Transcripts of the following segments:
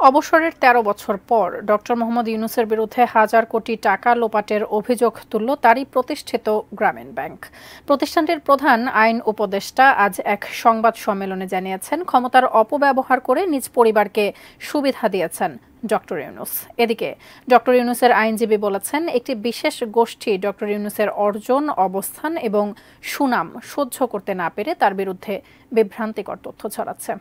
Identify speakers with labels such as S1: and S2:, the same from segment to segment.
S1: অবসরের ১৩ বছর পর ডক্টর মোহাম্মদ ইউনূসের বিরুদ্ধে হাজার কোটি টাকা লোপাটের অভিযোগ তুলল তারই প্রতিষ্ঠিত গ্রামীণ ব্যাংক। প্রতিষ্ঠানটির প্রধান আইন উপদেষ্টা আজ এক সংবাদ সম্মেলনে জানিয়েছেন, ক্ষমতার অপব্যবহার করে নিজ পরিবারকে সুবিধা দিয়েছেন ডক্টর ইউনূস। এদিকে ডক্টর ইউনূসের আইনজীবী বলেছেন, একটি বিশেষ গোষ্ঠী ডক্টর ইউনূসের অর্জন, অবস্থান এবং সুনাম সহ্য করতে না পেরে তার বিরুদ্ধে বিভ্রান্তিকর তথ্য ছড়াচ্ছে।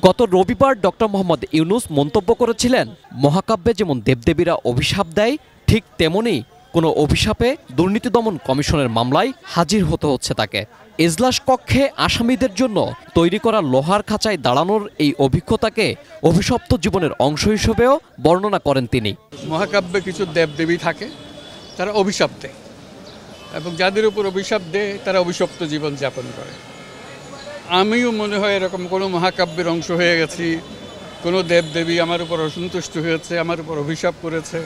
S2: গত রবিবার ডক্টর মোহাম্মদ ইউনূস মন্তব্য করেছিলেন, মহাকাব্যে যেমন দেবদেবীরা অভিশাপ দেয়, ঠিক তেমনি কোনো অভিশাপে দুর্নীতি দমন কমিশনের মামলায় হাজির হতে হচ্ছে তাকে। এজলাস কক্ষে আসামিদের জন্য তৈরি করা লোহার খাঁচায় দাঁড়ানোর এই অভিজ্ঞতাকে অভিশপ্ত জীবনের অংশ হিসেবেও বর্ণনা করেন তিনি।
S3: মহাকাব্যে কিছু দেবদেবী থাকে, তারা অভিশাপ দেয় এবং যাদের উপর অভিশাপ দেয় তারা অভিশপ্ত জীবন যাপন করে। আমিও মনে হয় এরকম কোনো মহাকাব্যের অংশ হয়ে গেছি, কোনো দেবদেবী আমার উপর অসন্তুষ্ট হয়েছে, আমার উপর অভিশাপ করেছে,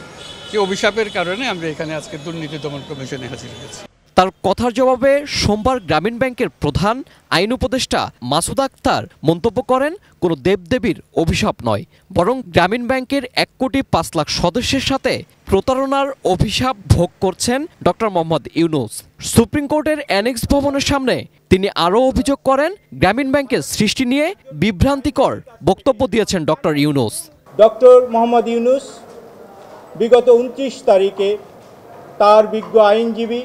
S3: যে অভিশাপের কারণে আমরা এখানে আজকে দুর্নীতি দমন কমিশনে হাজির হয়েছি।
S2: তার কথার জবাবে সোমবার গ্রামীণ ব্যাংকের প্রধান আইন উপদেষ্টা মাসুদ আক্তার মন্তব্য করেন, কোনো দেবদেবীর অভিশাপ নয়, বরং গ্রামীণ ব্যাংকের ১ কোটি ৫ লাখ সদস্যের সাথে প্রতারণার অভিশাপ ভোগ করছেন ডক্টর মোহাম্মদ ইউনূস। সুপ্রিম কোর্টের অ্যানেক্স ভবনের সামনে তিনি আরও অভিযোগ করেন, গ্রামীণ ব্যাংকের সৃষ্টি নিয়ে বিভ্রান্তিকর বক্তব্য দিয়েছেন ডক্টর ইউনূস।
S4: ডক্টর মোহাম্মদ ইউনূস বিগত ২৯ তারিখে তার বিজ্ঞ আইনজীবী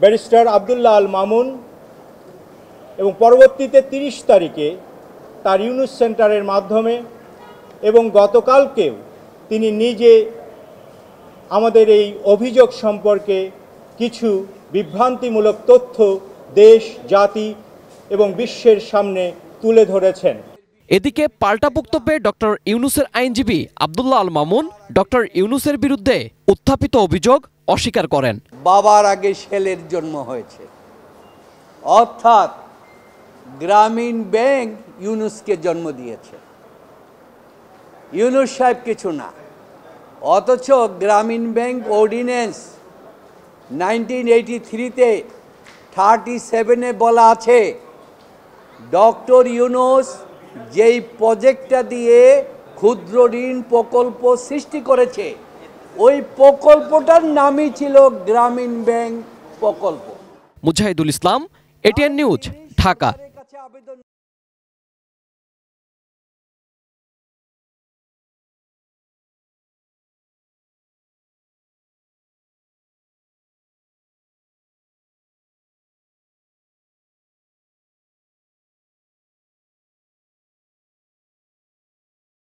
S4: ব্যারিস্টার আব্দুল্লাহ আল মামুন এবং পরবর্তীতে ৩০ তারিখে তার ইউনূস সেন্টারের মাধ্যমে এবং গতকালকেও তিনি নিজে আমাদের এই অভিযোগ সম্পর্কে কিছু বিভ্রান্তিমূলক তথ্য দেশ, জাতি এবং বিশ্বের সামনে তুলে ধরেছেন।
S2: এদিকে পাল্টা বক্তব্যে ডক্টর ইউনূসের আইনজীবী আব্দুল্লাহ আল মামুন ডক্টর ইউনূসের বিরুদ্ধে উত্থাপিত অভিযোগ অস্বীকার করেন।
S5: বাবার আগে ছেলের জন্ম হয়েছে, অর্থাৎ গ্রামীণ ব্যাংক ইউনূসকে জন্ম দিয়েছে, ইউনূস সাহেব কিছু না। অথচ গ্রামীণ ব্যাংক অর্ডিন্যান্স 1983-তে 37-এ বলা আছে, ডক্টর ইউনূস যেই প্রজেক্টটা দিয়ে ক্ষুদ্র ঋণ প্রকল্প সৃষ্টি করেছে, ওই প্রকল্পটার নামই ছিল গ্রামীণ ব্যাংক প্রকল্প।
S2: Mujahidul Islam, ATN news, Dhaka.